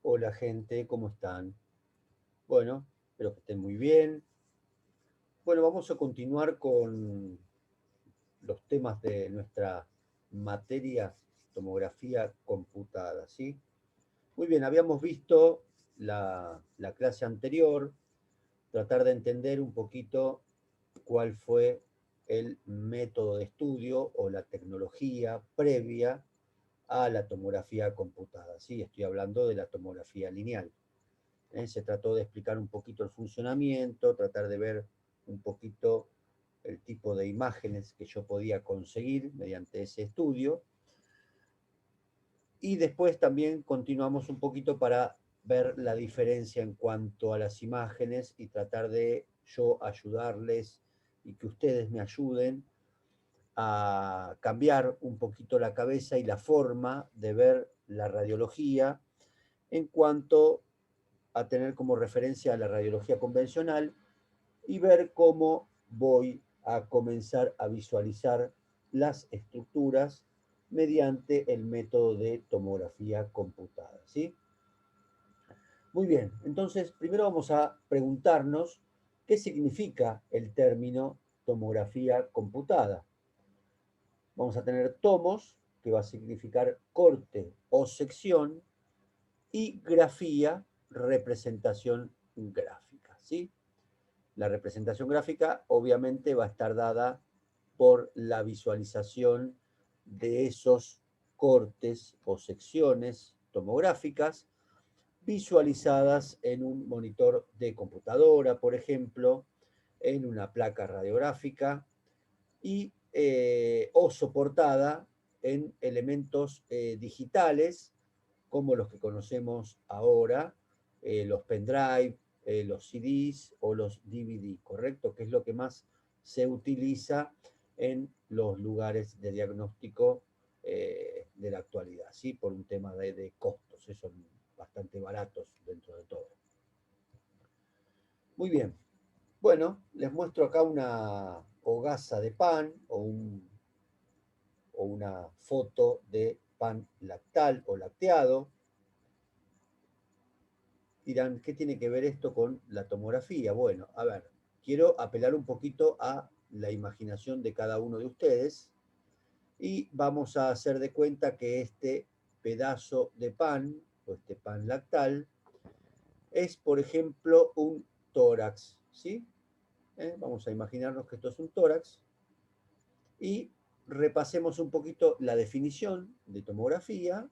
Hola gente, ¿cómo están? Bueno, espero que estén muy bien. Bueno, vamos a continuar con los temas de nuestra materia tomografía computada, ¿sí? Muy bien, habíamos visto la clase anterior, tratar de entender un poquito cuál fue el método de estudio o la tecnología previa a la tomografía computada, ¿sí? Estoy hablando de la tomografía lineal. Se trató de explicar un poquito el funcionamiento, tratar de ver un poquito el tipo de imágenes que yo podía conseguir mediante ese estudio. Y después también continuamos un poquito para ver la diferencia en cuanto a las imágenes y tratar de yo ayudarles y que ustedes me ayuden a cambiar un poquito la cabeza y la forma de ver la radiología en cuanto a tener como referencia a la radiología convencional y ver cómo voy a comenzar a visualizar las estructuras mediante el método de tomografía computada, ¿sí? Muy bien, entonces primero vamos a preguntarnos qué significa el término tomografía computada. Vamos a tener tomos, que va a significar corte o sección, y grafía, representación gráfica, ¿sí? La representación gráfica obviamente va a estar dada por la visualización de esos cortes o secciones tomográficas visualizadas en un monitor de computadora, por ejemplo, en una placa radiográfica y, o soportada en elementos digitales como los que conocemos ahora, los pendrive, los CDs o los DVD, ¿correcto? Que es lo que más se utiliza en los lugares de diagnóstico de la actualidad, ¿sí? Por un tema de costos, son bastante baratos dentro de todo. Muy bien, bueno, les muestro acá una hogaza de pan o una foto de pan lactal o lacteado. Dirán, ¿qué tiene que ver esto con la tomografía? Bueno, a ver, quiero apelar un poquito a la imaginación de cada uno de ustedes y vamos a hacer de cuenta que este pedazo de pan, o este pan lactal, es, por ejemplo, un tórax, ¿sí? Vamos a imaginarnos que esto es un tórax y repasemos un poquito la definición de tomografía.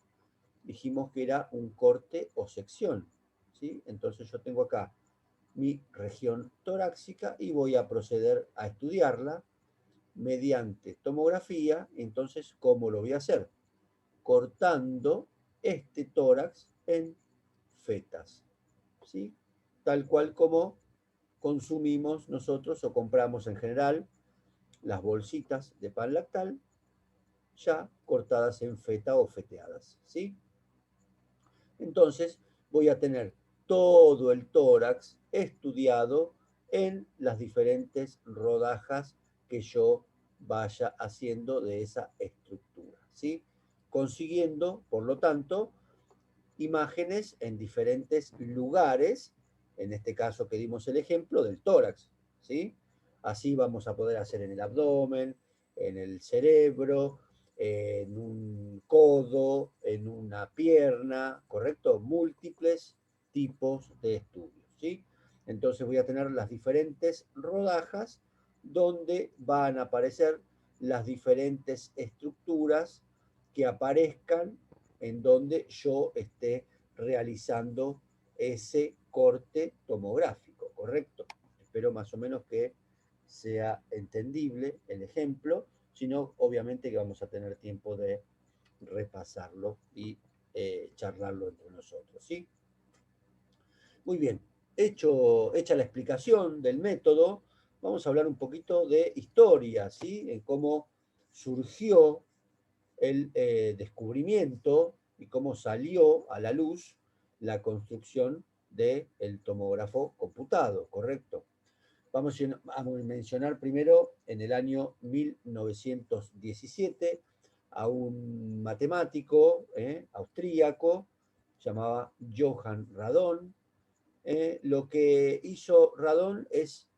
Dijimos que era un corte o sección, ¿sí? Entonces yo tengo acá mi región torácica y voy a proceder a estudiarla mediante tomografía. Entonces, ¿cómo lo voy a hacer? Cortando este tórax en fetas, ¿sí? Tal cual como consumimos nosotros o compramos en general las bolsitas de pan lactal ya cortadas en feta o feteadas, ¿sí? Entonces voy a tener todo el tórax estudiado en las diferentes rodajas que yo vaya haciendo de esa estructura, ¿sí? Consiguiendo, por lo tanto, imágenes en diferentes lugares, en este caso que dimos el ejemplo del tórax, ¿sí? Así vamos a poder hacer en el abdomen, en el cerebro, en un codo, en una pierna, ¿correcto? Múltiples tipos de estudios, ¿sí? Entonces voy a tener las diferentes rodajas donde van a aparecer las diferentes estructuras que aparezcan en donde yo esté realizando ese corte tomográfico, ¿correcto? Espero más o menos que sea entendible el ejemplo, si no, obviamente que vamos a tener tiempo de repasarlo y charlarlo entre nosotros, ¿sí? Muy bien, hecha la explicación del método, vamos a hablar un poquito de historia, ¿sí? En cómo surgió el descubrimiento y cómo salió a la luz la construcción del tomógrafo computado, ¿correcto? Vamos a mencionar primero en el año 1917 a un matemático austríaco, llamaba Johann Radon. Lo que hizo Radon es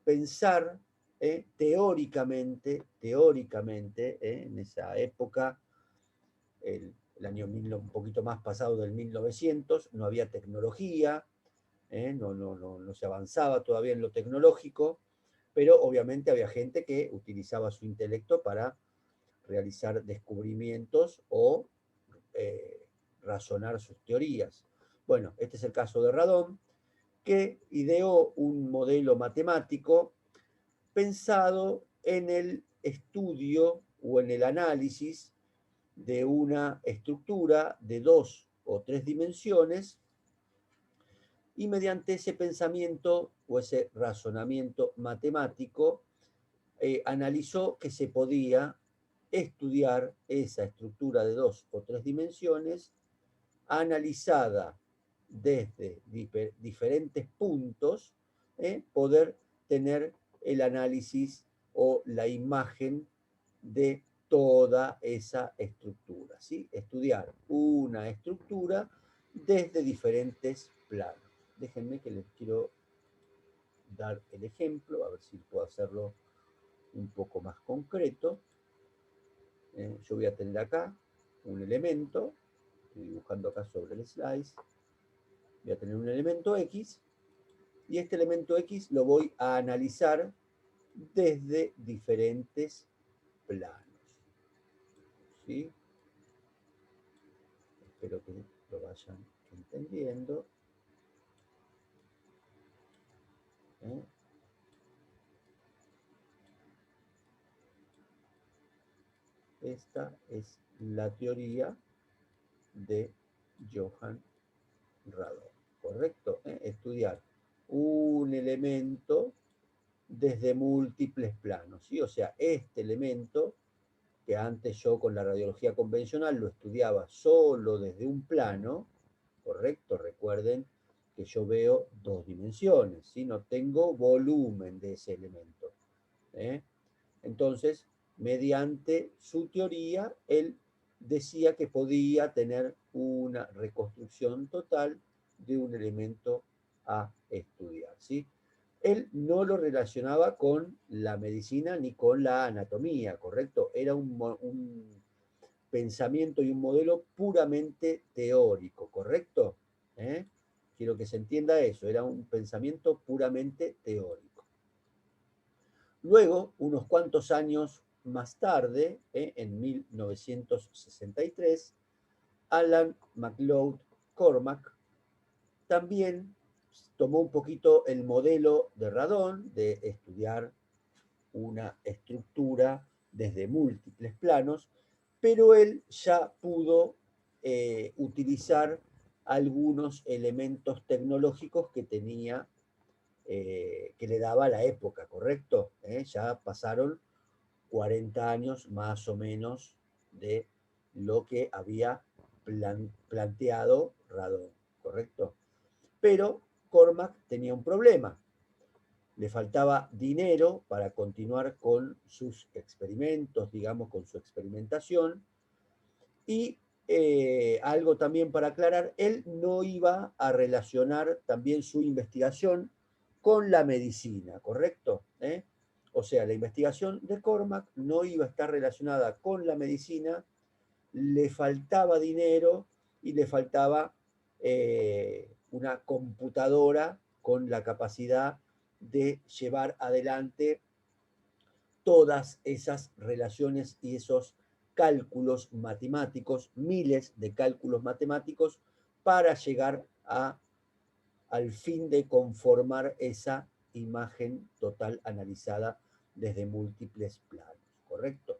pensar teóricamente, en esa época, el año un poquito más pasado del 1900, no había tecnología, no se avanzaba todavía en lo tecnológico, pero obviamente había gente que utilizaba su intelecto para realizar descubrimientos o razonar sus teorías. Bueno, este es el caso de Radon, que ideó un modelo matemático pensado en el estudio o en el análisis de una estructura de 2 o 3 dimensiones, y mediante ese pensamiento o ese razonamiento matemático analizó que se podía estudiar esa estructura de 2 o 3 dimensiones analizada desde diferentes puntos, poder tener el análisis o la imagen de toda esa estructura, ¿sí? Estudiar una estructura desde diferentes planos. Déjenme que les quiero dar el ejemplo, a ver si puedo hacerlo un poco más concreto. Yo voy a tener acá un elemento, estoy dibujando acá sobre el slice, voy a tener un elemento X, y este elemento X lo voy a analizar desde diferentes planos. ¿Sí? Espero que lo vayan entendiendo. Esta es la teoría de Johann Radon, ¿correcto? Estudiar un elemento desde múltiples planos, ¿sí? O sea, este elemento que antes yo con la radiología convencional lo estudiaba solo desde un plano, ¿correcto? Recuerden que yo veo 2 dimensiones, ¿sí? No tengo volumen de ese elemento. Entonces, mediante su teoría, él decía que podía tener una reconstrucción total de un elemento a estudiar, ¿sí? Él no lo relacionaba con la medicina ni con la anatomía, ¿correcto? Era un pensamiento y un modelo puramente teórico, ¿correcto? Quiero que se entienda eso, era un pensamiento puramente teórico. Luego, unos cuantos años más tarde, en 1963, Alan MacLeod Cormack también tomó un poquito el modelo de Radon, de estudiar una estructura desde múltiples planos, pero él ya pudo utilizar algunos elementos tecnológicos que tenía, que le daba la época, ¿correcto? Ya pasaron 40 años más o menos de lo que había planteado Radon, ¿correcto? Pero Cormack tenía un problema. Le faltaba dinero para continuar con sus experimentos, digamos, con su experimentación. Y algo también para aclarar, él no iba a relacionar también su investigación con la medicina, ¿correcto? O sea, la investigación de Cormack no iba a estar relacionada con la medicina, le faltaba dinero y le faltaba una computadora con la capacidad de llevar adelante todas esas relaciones y esos cálculos matemáticos, miles de cálculos matemáticos, para llegar al fin de conformar esa imagen total analizada desde múltiples planos, ¿correcto?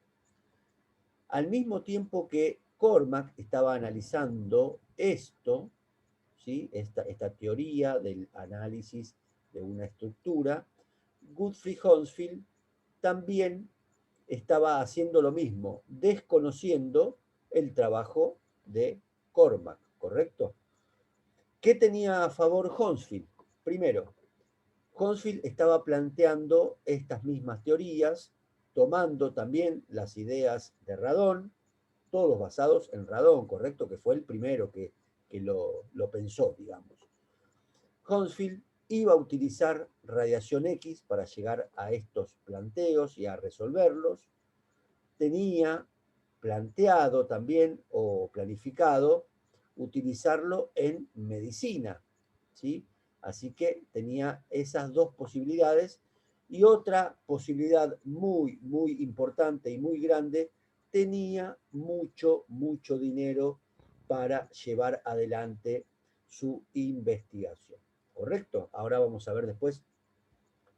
Al mismo tiempo que Cormack estaba analizando esto, ¿sí? esta teoría del análisis de una estructura, Gottfried Honsfield también estaba haciendo lo mismo, desconociendo el trabajo de Cormack, ¿correcto? ¿Qué tenía a favor Honsfield? Primero, Honsfield estaba planteando estas mismas teorías, tomando también las ideas de Radon, todos basados en radón, ¿correcto? Que fue el primero que lo pensó, digamos. Hounsfield iba a utilizar radiación X para llegar a estos planteos y a resolverlos. Tenía planteado también o planificado utilizarlo en medicina, ¿sí? Así que tenía esas dos posibilidades y otra posibilidad muy, muy importante y muy grande, tenía mucho, mucho dinero para llevar adelante su investigación. ¿Correcto? Ahora vamos a ver después,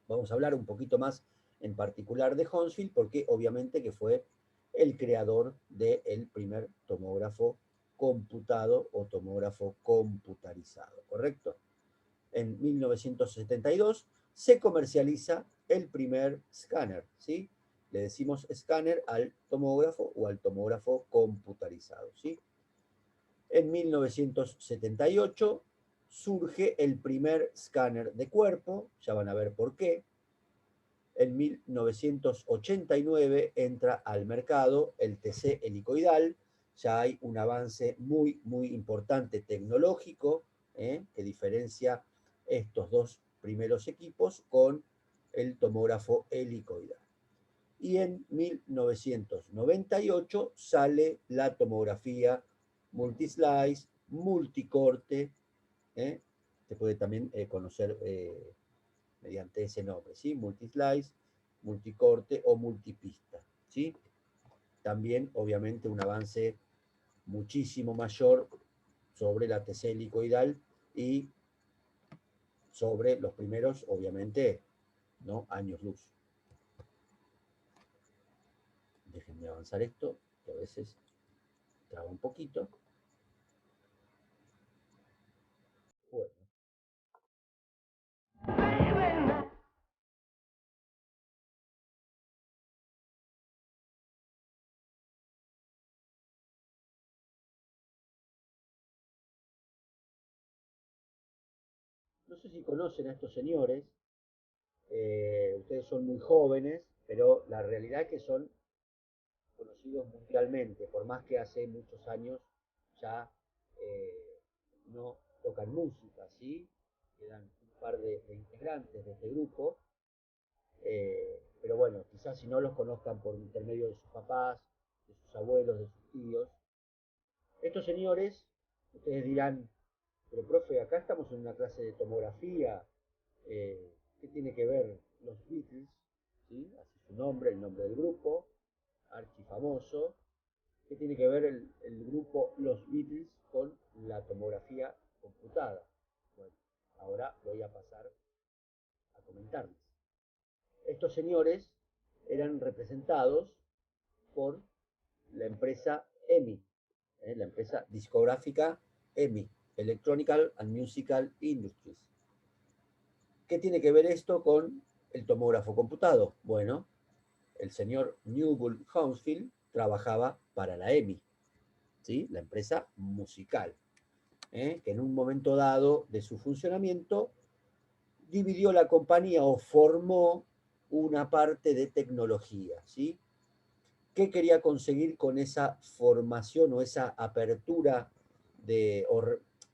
vamos a hablar un poquito más en particular de Hounsfield, porque obviamente que fue el creador del primer tomógrafo computado o tomógrafo computarizado, ¿correcto? En 1972 se comercializa el primer escáner, ¿sí? Le decimos escáner al tomógrafo o al tomógrafo computarizado, ¿sí? En 1978 surge el primer escáner de cuerpo, ya van a ver por qué. En 1989 entra al mercado el TC helicoidal, ya hay un avance muy, muy importante tecnológico, que diferencia estos dos primeros equipos con el tomógrafo helicoidal. Y en 1998 sale la tomografía multislice, multicorte, se puede también conocer mediante ese nombre, ¿sí? Multislice, multicorte o multipista, ¿sí? También, obviamente, un avance muchísimo mayor sobre la TC helicoidal y sobre los primeros, obviamente, ¿no? Años luz. Déjenme avanzar esto, que a veces traba un poquito. Bueno. No sé si conocen a estos señores, ustedes son muy jóvenes, pero la realidad es que son conocidos mundialmente, por más que hace muchos años ya no tocan música, ¿sí? Quedan un par de integrantes de este grupo, pero bueno, quizás si no los conozcan por intermedio de sus papás, de sus abuelos, de sus tíos. Estos señores, ustedes dirán, pero profe, acá estamos en una clase de tomografía, ¿qué tiene que ver los Beatles? ¿Sí? Así su nombre, el nombre del grupo, archifamoso. ¿Qué tiene que ver el grupo Los Beatles con la tomografía computada? Bueno, ahora voy a pasar a comentarles. Estos señores eran representados por la empresa EMI, la empresa discográfica EMI, Electronical and Musical Industries. ¿Qué tiene que ver esto con el tomógrafo computado? Bueno, el señor Newbull Hounsfield trabajaba para la EMI, ¿sí? La empresa musical, que en un momento dado de su funcionamiento dividió la compañía o formó una parte de tecnología, ¿sí? ¿Qué quería conseguir con esa formación o esa apertura de, o,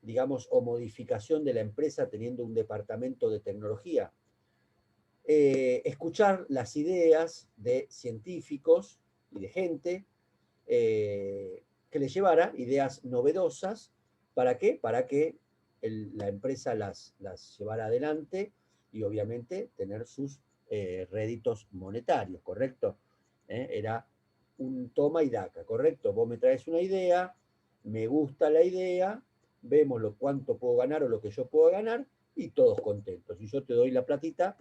digamos, o modificación de la empresa teniendo un departamento de tecnología? Escuchar las ideas de científicos y de gente que les llevara ideas novedosas. ¿Para qué? Para que la empresa las llevara adelante y obviamente tener sus réditos monetarios, ¿correcto? Era un toma y daca, ¿correcto? Vos me traes una idea, me gusta la idea, vemos lo cuánto puedo ganar o lo que yo puedo ganar y todos contentos. Y yo te doy la platita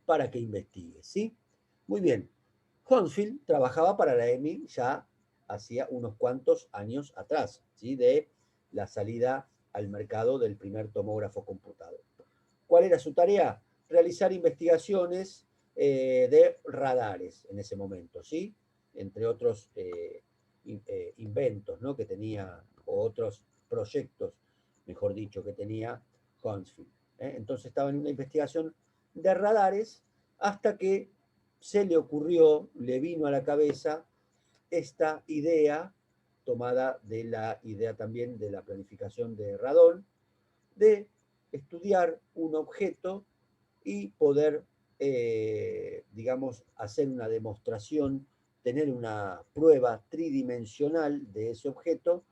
para que investigues, ¿sí? Muy bien. Hounsfield trabajaba para la EMI ya hacía unos cuantos años atrás, ¿sí? De la salida al mercado del primer tomógrafo computado. ¿Cuál era su tarea? Realizar investigaciones de radares en ese momento, ¿sí? Entre otros inventos, ¿no? Que tenía, o otros proyectos, mejor dicho, que tenía Hounsfield. Entonces estaba en una investigación de radares hasta que se le ocurrió, le vino a la cabeza esta idea, tomada de la idea también de la planificación de Radon, de estudiar un objeto y poder, digamos, hacer una demostración, tener una prueba tridimensional de ese objeto,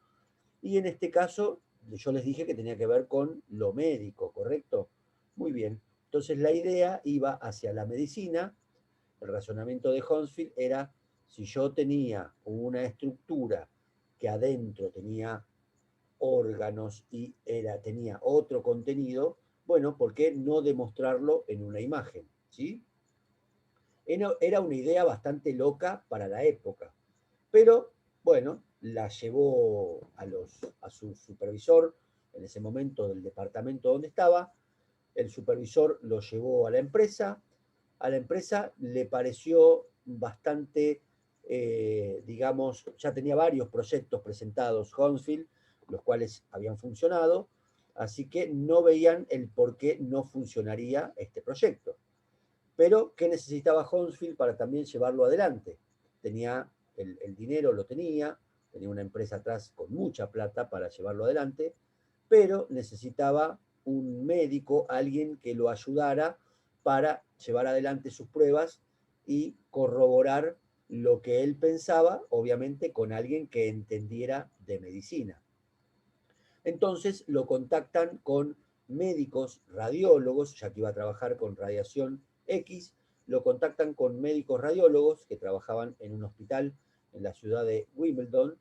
y en este caso yo les dije que tenía que ver con lo médico, ¿correcto? Muy bien. Entonces la idea iba hacia la medicina. El razonamiento de Hounsfield era, si yo tenía una estructura que adentro tenía órganos y tenía otro contenido, bueno, ¿por qué no demostrarlo en una imagen? ¿Sí? Era una idea bastante loca para la época, pero bueno, la llevó a su supervisor en ese momento del departamento donde estaba, el supervisor lo llevó a la empresa le pareció bastante, digamos, ya tenía varios proyectos presentados Hounsfield, los cuales habían funcionado, así que no veían el por qué no funcionaría este proyecto. Pero, ¿qué necesitaba Hounsfield para también llevarlo adelante? Tenía el dinero, lo tenía una empresa atrás con mucha plata para llevarlo adelante, pero necesitaba un médico, alguien que lo ayudara para llevar adelante sus pruebas y corroborar lo que él pensaba, obviamente con alguien que entendiera de medicina. Entonces lo contactan con médicos radiólogos, ya que iba a trabajar con radiación X, lo contactan con médicos radiólogos que trabajaban en un hospital en la ciudad de Wimbledon,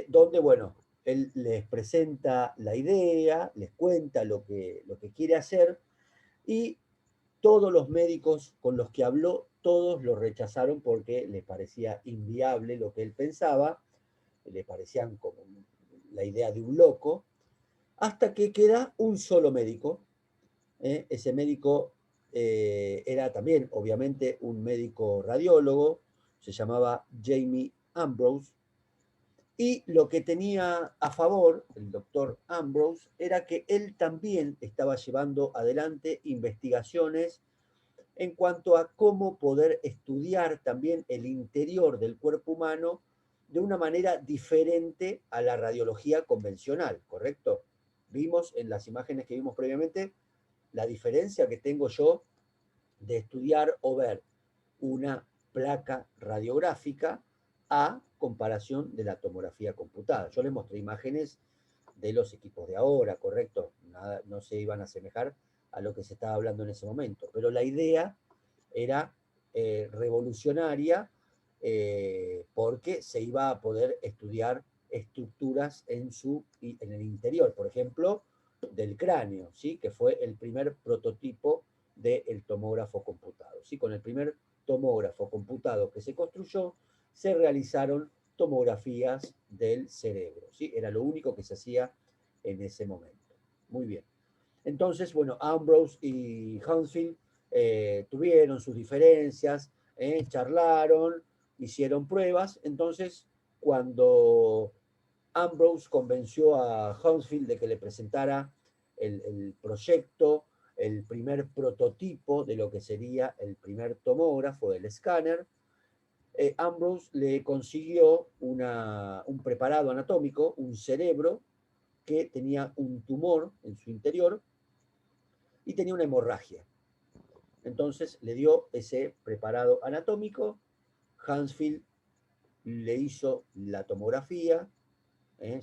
donde, bueno, él les presenta la idea, les cuenta lo que quiere hacer, y todos los médicos con los que habló, todos lo rechazaron porque les parecía inviable lo que él pensaba, le parecían como la idea de un loco, hasta que queda un solo médico. Ese médico era también, obviamente, un médico radiólogo, se llamaba Jamie Ambrose, y lo que tenía a favor el doctor Ambrose era que él también estaba llevando adelante investigaciones en cuanto a cómo poder estudiar también el interior del cuerpo humano de una manera diferente a la radiología convencional, ¿correcto? Vimos en las imágenes que vimos previamente la diferencia que tengo yo de estudiar o ver una placa radiográfica a comparación de la tomografía computada. Yo les mostré imágenes de los equipos de ahora, ¿correcto? Nada, no se iban a asemejar a lo que se estaba hablando en ese momento, pero la idea era revolucionaria, porque se iba a poder estudiar estructuras en el interior, por ejemplo, del cráneo, ¿sí? Que fue el primer prototipo del tomógrafo computado. ¿Sí? Con el primer tomógrafo computado que se construyó, se realizaron tomografías del cerebro. ¿Sí? Era lo único que se hacía en ese momento. Muy bien. Entonces, bueno, Ambrose y Hounsfield tuvieron sus diferencias, charlaron, hicieron pruebas. Entonces, cuando Ambrose convenció a Hounsfield de que le presentara el proyecto, el primer prototipo de lo que sería el primer tomógrafo, el escáner, Ambrose le consiguió un preparado anatómico, un cerebro que tenía un tumor en su interior y tenía una hemorragia. Entonces le dio ese preparado anatómico, Hounsfield le hizo la tomografía,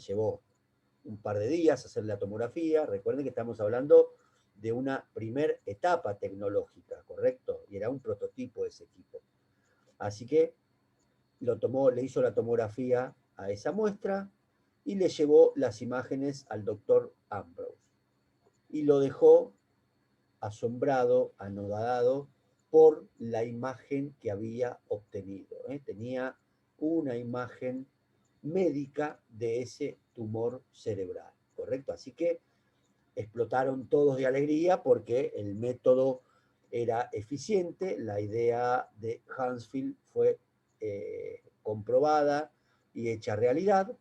llevó un par de días a hacer la tomografía. Recuerden que estamos hablando de una primer etapa tecnológica, ¿correcto? Y era un prototipo de ese equipo. Así que le hizo la tomografía a esa muestra y le llevó las imágenes al doctor Ambrose. Y lo dejó asombrado, anodado por la imagen que había obtenido. Tenía una imagen médica de ese tumor cerebral, ¿correcto? Así que explotaron todos de alegría porque el método era eficiente, la idea de Hounsfield fue comprobada y hecha realidad,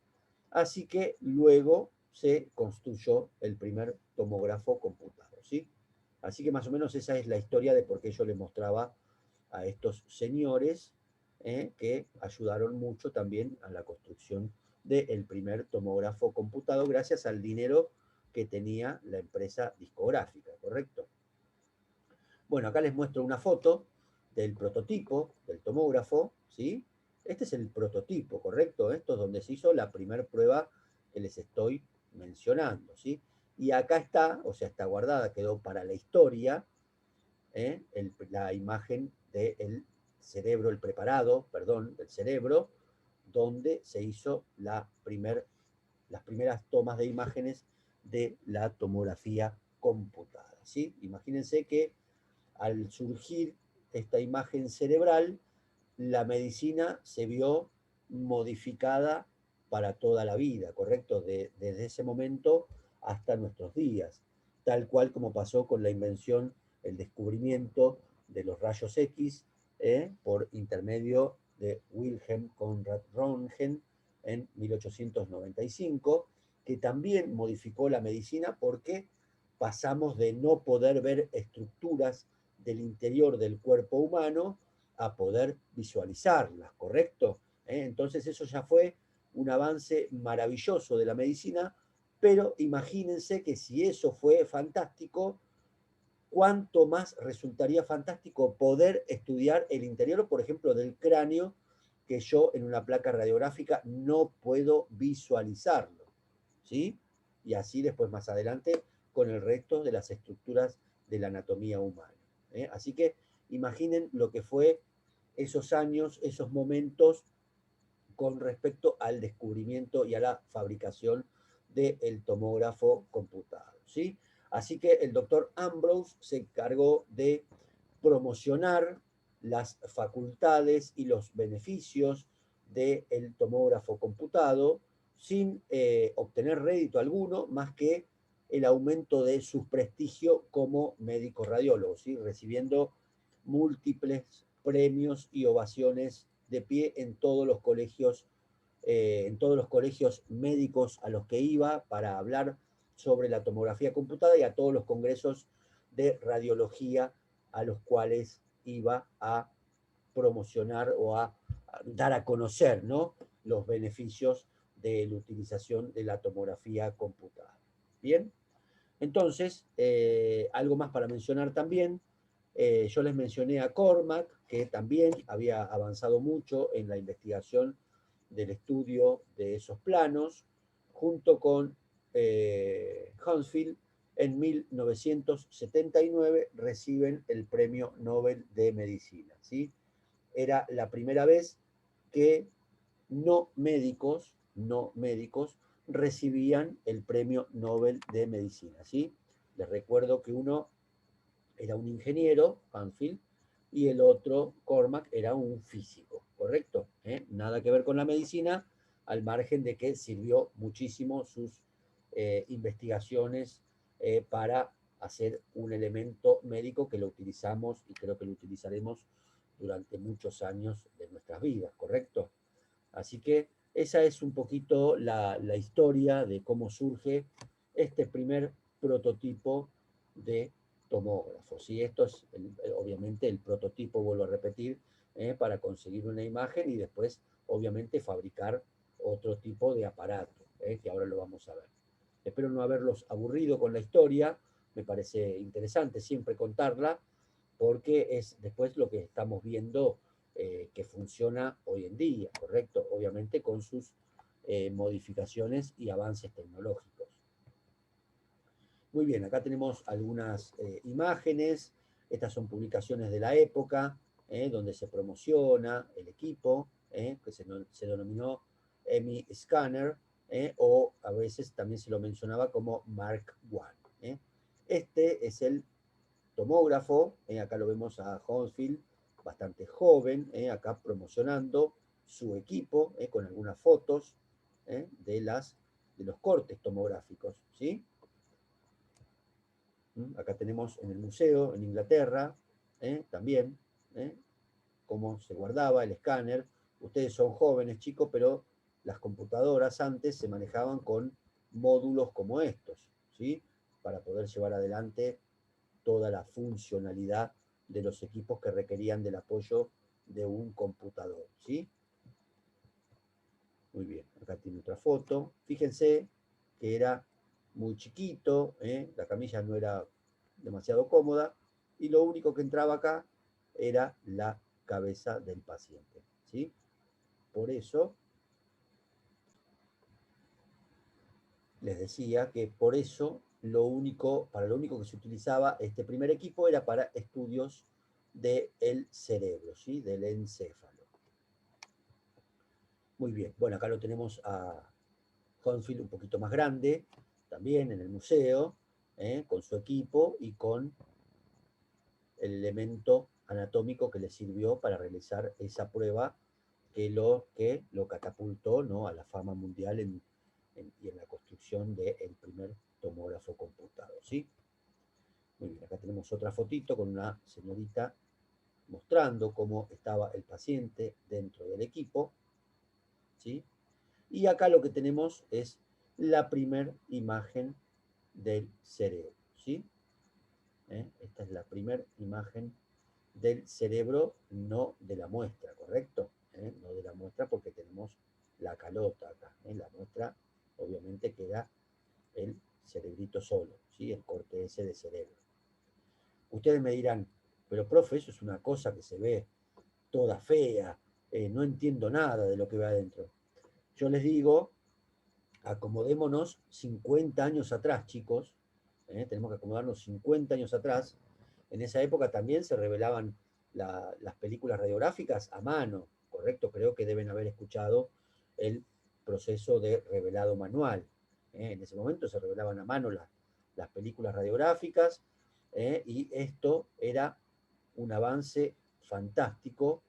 así que luego se construyó el primer tomógrafo computado, ¿sí? Así que más o menos esa es la historia de por qué yo les mostraba a estos señores que ayudaron mucho también a la construcción del primer tomógrafo computado gracias al dinero que tenía la empresa discográfica, ¿correcto? Bueno, acá les muestro una foto del prototipo del tomógrafo, ¿sí? Este es el prototipo, ¿correcto? Esto es donde se hizo la primera prueba que les estoy mencionando, ¿sí? Y acá está, o sea, está guardada, quedó para la historia, la imagen del cerebro, el preparado, perdón, del cerebro, donde se hizo las primeras tomas de imágenes de la tomografía computada, ¿sí? Imagínense que al surgir esta imagen cerebral, la medicina se vio modificada para toda la vida, ¿correcto? Desde ese momento hasta nuestros días, tal cual como pasó con la invención, el descubrimiento de los rayos X por intermedio de Wilhelm Conrad Röntgen en 1895, que también modificó la medicina porque pasamos de no poder ver estructuras del interior del cuerpo humano a poder visualizarlas, ¿correcto? Entonces eso ya fue un avance maravilloso de la medicina, pero imagínense que si eso fue fantástico, cuánto más resultaría fantástico poder estudiar el interior, por ejemplo, del cráneo, que yo en una placa radiográfica no puedo visualizarlo, ¿sí? Y así después más adelante con el resto de las estructuras de la anatomía humana. Así que imaginen lo que fue esos años, esos momentos con respecto al descubrimiento y a la fabricación del tomógrafo computado, ¿sí? Así que el doctor Ambrose se encargó de promocionar las facultades y los beneficios del tomógrafo computado sin obtener rédito alguno más que el aumento de su prestigio como médico radiólogo, ¿sí? Recibiendo múltiples premios y ovaciones de pie en todos los colegios médicos a los que iba para hablar sobre la tomografía computada y a todos los congresos de radiología a los cuales iba a promocionar o a dar a conocer, ¿no?, los beneficios de la utilización de la tomografía computada. Bien, entonces, algo más para mencionar también, yo les mencioné a Cormac, que también había avanzado mucho en la investigación del estudio de esos planos, junto con Hounsfield. En 1979 reciben el Premio Nobel de Medicina, ¿sí? Era la primera vez que no médicos recibían el Premio Nobel de Medicina, ¿sí? Les recuerdo que uno era un ingeniero, Banfield, y el otro, Cormac, era un físico, ¿correcto? Nada que ver con la medicina, al margen de que sirvió muchísimo sus investigaciones para hacer un elemento médico que lo utilizamos y creo que lo utilizaremos durante muchos años de nuestras vidas, ¿correcto? Así que esa es un poquito la historia de cómo surge este primer prototipo de tomógrafo. ¿Sí? Esto es obviamente el prototipo, vuelvo a repetir, para conseguir una imagen y después obviamente fabricar otro tipo de aparato, que ahora lo vamos a ver. Espero no haberlos aburrido con la historia, me parece interesante siempre contarla, porque es después lo que estamos viendo que funciona hoy en día, ¿correcto? Obviamente con sus modificaciones y avances tecnológicos. Muy bien, acá tenemos algunas imágenes, estas son publicaciones de la época, donde se promociona el equipo, que se denominó EMI Scanner, o a veces también se lo mencionaba como Mark I. Este es el tomógrafo, acá lo vemos a Hounsfield, bastante joven, acá promocionando su equipo, con algunas fotos de los cortes tomográficos, ¿sí? Acá tenemos en el museo, en Inglaterra, también, cómo se guardaba el escáner. Ustedes son jóvenes, chicos, pero las computadoras antes se manejaban con módulos como estos, ¿sí? Para poder llevar adelante toda la funcionalidad de los equipos que requerían del apoyo de un computador, ¿sí? Muy bien, acá tiene otra foto. Fíjense que era muy chiquito, la camilla no era demasiado cómoda, y lo único que entraba acá era la cabeza del paciente, ¿sí? Por eso les decía que por eso para lo único que se utilizaba este primer equipo era para estudios del cerebro, ¿sí? Del encéfalo. Muy bien, bueno, acá lo tenemos a Hohnfield un poquito más grande, también en el museo, con su equipo y con el elemento anatómico que le sirvió para realizar esa prueba que lo catapultó, ¿no?, a la fama mundial y en la construcción del primer tomógrafo computado, ¿sí? Muy bien, acá tenemos otra fotito con una señorita mostrando cómo estaba el paciente dentro del equipo, ¿sí? Y acá lo que tenemos es la primera imagen del cerebro, ¿sí? Esta es la primera imagen del cerebro, no de la muestra, ¿correcto? No de la muestra porque tenemos la calota acá. La muestra obviamente queda el cerebrito solo, ¿sí? El corte ese de cerebro. Ustedes me dirán, pero profe, eso es una cosa que se ve toda fea, no entiendo nada de lo que va adentro. Yo les digo, acomodémonos 50 años atrás, chicos, tenemos que acomodarnos 50 años atrás. En esa época también se revelaban las películas radiográficas a mano, ¿correcto? Creo que deben haber escuchado el proceso de revelado manual. En ese momento se revelaban a mano las películas radiográficas, y esto era un avance fantástico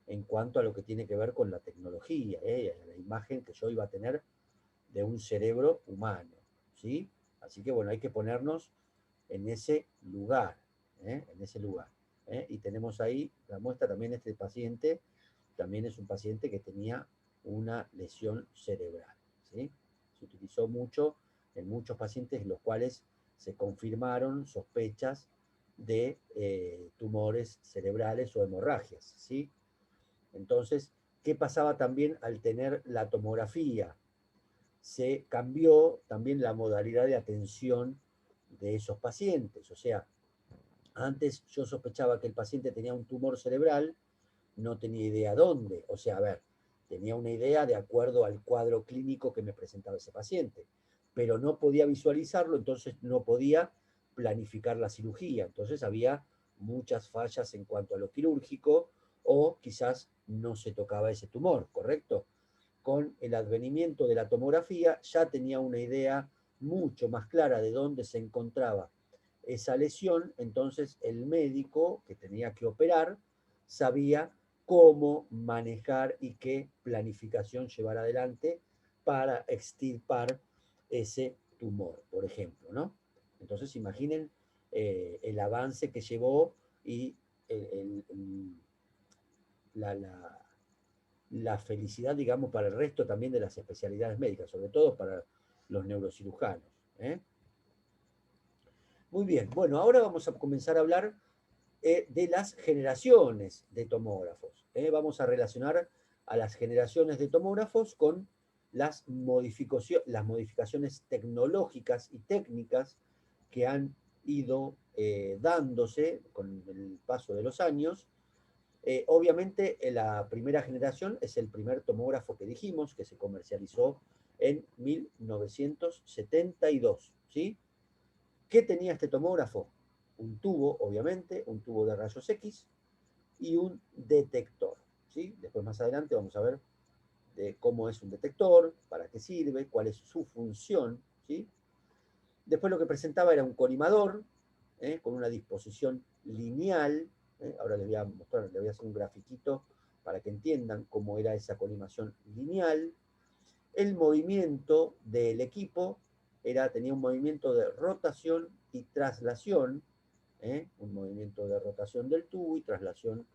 en cuanto a lo que tiene que ver con la tecnología, la imagen que yo iba a tener de un cerebro humano, ¿sí? Así que bueno, hay que ponernos en ese lugar, en ese lugar. Y tenemos ahí la muestra también. Este paciente también es un paciente que tenía una lesión cerebral, ¿sí? Se utilizó mucho en muchos pacientes en los cuales se confirmaron sospechas de tumores cerebrales o hemorragias, ¿sí? Entonces, ¿qué pasaba también al tener la tomografía? Se cambió también la modalidad de atención de esos pacientes. O sea, antes yo sospechaba que el paciente tenía un tumor cerebral, no tenía idea dónde. O sea, a ver, tenía una idea de acuerdo al cuadro clínico que me presentaba ese paciente, pero no podía visualizarlo, entonces no podía planificar la cirugía. Entonces había muchas fallas en cuanto a lo quirúrgico, o quizás no se tocaba ese tumor, ¿correcto? Con el advenimiento de la tomografía ya tenía una idea mucho más clara de dónde se encontraba esa lesión. Entonces el médico que tenía que operar sabía cómo manejar y qué planificación llevar adelante para extirpar ese tumor, por ejemplo, ¿no? Entonces imaginen el avance que llevó y la la felicidad, digamos, para el resto también de las especialidades médicas, sobre todo para los neurocirujanos. ¿eh? Muy bien, bueno, ahora vamos a comenzar a hablar de las generaciones de tomógrafos. Vamos a relacionar a las generaciones de tomógrafos con las modificaciones tecnológicas y técnicas que han ido dándose con el paso de los años. Obviamente, la primera generación es el primer tomógrafo que dijimos, que se comercializó en 1972, ¿sí? ¿Qué tenía este tomógrafo? Un tubo, obviamente, un tubo de rayos X y un detector, ¿sí? Después, más adelante, vamos a ver de cómo es un detector, para qué sirve, cuál es su función, ¿sí? Después lo que presentaba era un colimador, con una disposición lineal. Ahora les voy a mostrar, les voy a hacer un grafiquito para que entiendan cómo era esa colimación lineal. El movimiento del equipo tenía un movimiento de rotación y traslación, un movimiento de rotación del tubo y traslación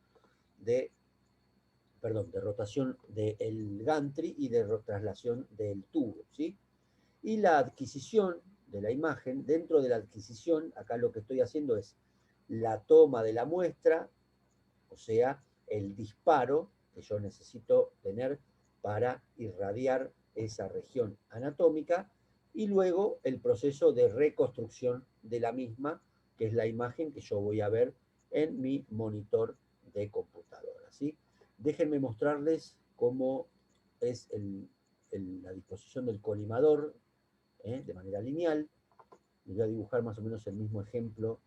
de, perdón, de rotación del gantry y de traslación del tubo, ¿sí? Y la adquisición de la imagen. Dentro de la adquisición, acá lo que estoy haciendo es la toma de la muestra, o sea, el disparo que yo necesito tener para irradiar esa región anatómica, y luego el proceso de reconstrucción de la misma, que es la imagen que yo voy a ver en mi monitor de computadora, ¿sí? Déjenme mostrarles cómo es la disposición del colimador, de manera lineal. Les voy a dibujar más o menos el mismo ejemplo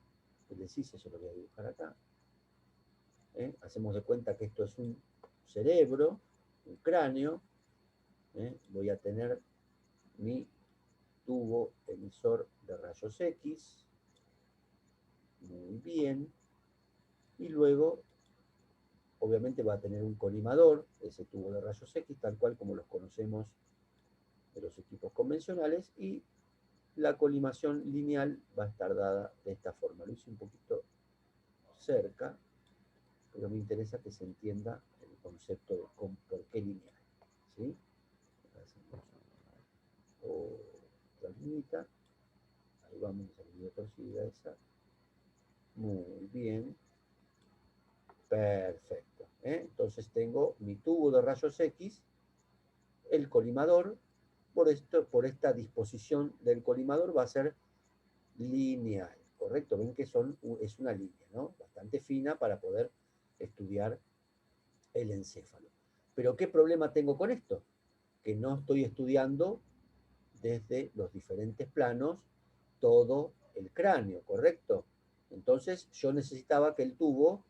que les hice, yo lo voy a dibujar acá. Hacemos de cuenta que esto es un cerebro, un cráneo. Voy a tener mi tubo emisor de rayos X. Muy bien. Y luego, obviamente, va a tener un colimador, ese tubo de rayos X, tal cual como los conocemos de los equipos convencionales, y la colimación lineal va a estar dada de esta forma. Lo hice un poquito cerca, pero me interesa que se entienda el concepto de por qué lineal, ¿sí? Otra liñita, ahí vamos, a salir torcida esa. Muy bien, perfecto. Entonces tengo mi tubo de rayos X, el colimador, por esta disposición del colimador va a ser lineal, ¿correcto? Ven que es una línea, ¿no? Bastante fina para poder estudiar el encéfalo. Pero ¿qué problema tengo con esto? Que no estoy estudiando desde los diferentes planos todo el cráneo, ¿correcto? Entonces yo necesitaba que el tubo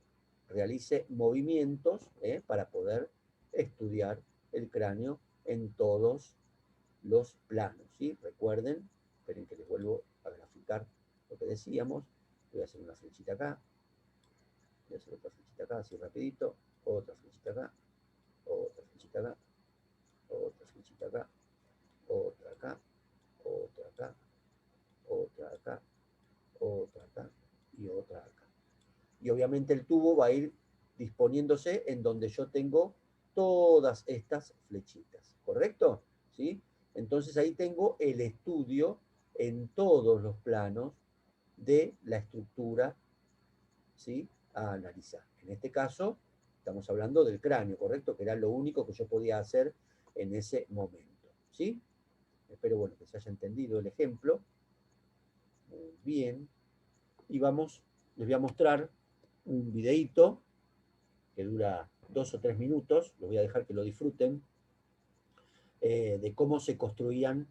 realice movimientos para poder estudiar el cráneo en todos los planos, ¿sí? Recuerden, esperen que les vuelvo a graficar lo que decíamos. Voy a hacer una flechita acá, voy a hacer otra flechita acá, así rapidito, otra flechita acá, otra flechita acá, otra flechita acá, otra acá, otra acá, otra acá, otra acá y otra acá. Y obviamente el tubo va a ir disponiéndose en donde yo tengo todas estas flechitas, ¿correcto? ¿Sí? Entonces ahí tengo el estudio en todos los planos de la estructura, ¿sí?, a analizar. En este caso, estamos hablando del cráneo, ¿correcto? Que era lo único que yo podía hacer en ese momento, ¿sí? Espero, bueno, que se haya entendido el ejemplo. Muy bien. Y les voy a mostrar un videíto que dura 2 o 3 minutos, los voy a dejar que lo disfruten, de cómo se construían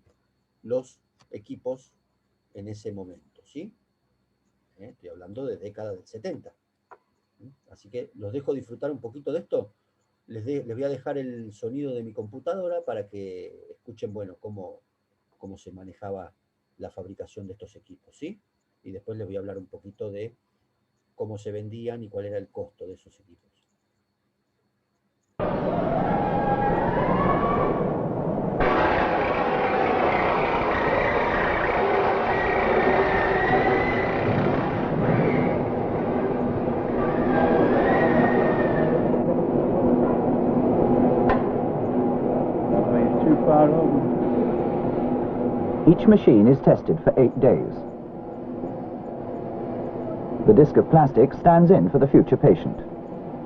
los equipos en ese momento, ¿sí? Estoy hablando de década del 70. Así que los dejo disfrutar un poquito de esto. Les voy a dejar el sonido de mi computadora para que escuchen, bueno, cómo se manejaba la fabricación de estos equipos, ¿sí? Y después les voy a hablar un poquito de cómo se vendían y cuál era el costo de esos equipos. Each machine is tested for 8 days. The disc of plastic stands in for the future patient.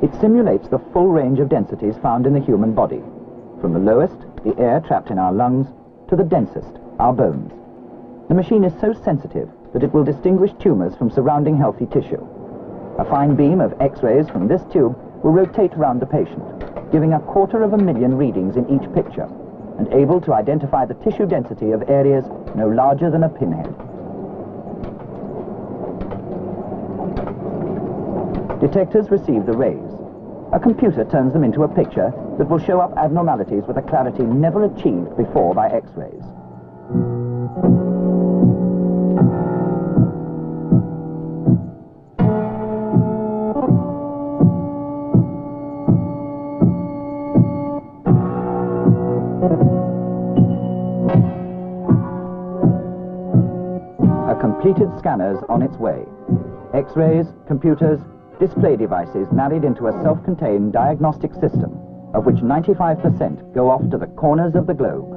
It simulates the full range of densities found in the human body, from the lowest, the air trapped in our lungs, to the densest, our bones. The machine is so sensitive that it will distinguish tumors from surrounding healthy tissue. A fine beam of X-rays from this tube will rotate around the patient, giving 250,000 readings in each picture, and able to identify the tissue density of areas no larger than a pinhead. Detectors receive the rays. A computer turns them into a picture that will show up abnormalities with a clarity never achieved before by X-rays. A completed scanner's on its way. X-rays, computers, display devices married into a self-contained diagnostic system, of which 95% go off to the corners of the globe.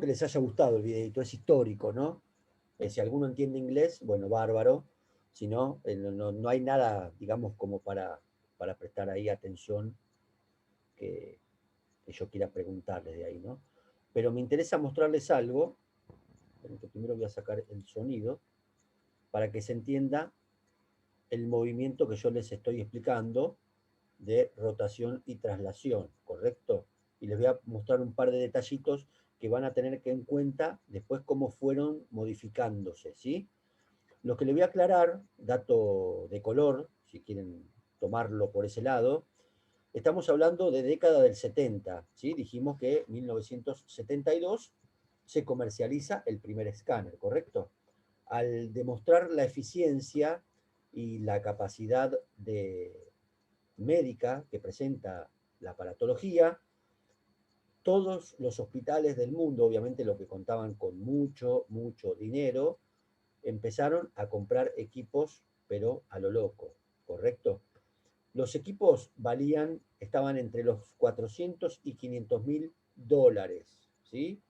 que les haya gustado el videito, es histórico, ¿no? Si alguno entiende inglés, bueno, bárbaro. Si no, no hay nada, digamos, como para prestar ahí atención que yo quiera preguntarles de ahí, ¿no? Pero me interesa mostrarles algo, pero que primero voy a sacar el sonido, para que se entienda el movimiento que yo les estoy explicando de rotación y traslación, ¿correcto? Y les voy a mostrar un par de detallitos que van a tener que en cuenta después cómo fueron modificándose, ¿sí? Lo que le voy a aclarar, dato de color, si quieren tomarlo por ese lado, estamos hablando de década del 70, ¿sí? Dijimos que en 1972 se comercializa el primer escáner, ¿correcto? Al demostrar la eficiencia y la capacidad médica que presenta la aparatología, todos los hospitales del mundo, obviamente los que contaban con mucho dinero, empezaron a comprar equipos, pero a lo loco, ¿correcto? Los equipos estaban entre los 400 y 500 mil dólares, ¿sí?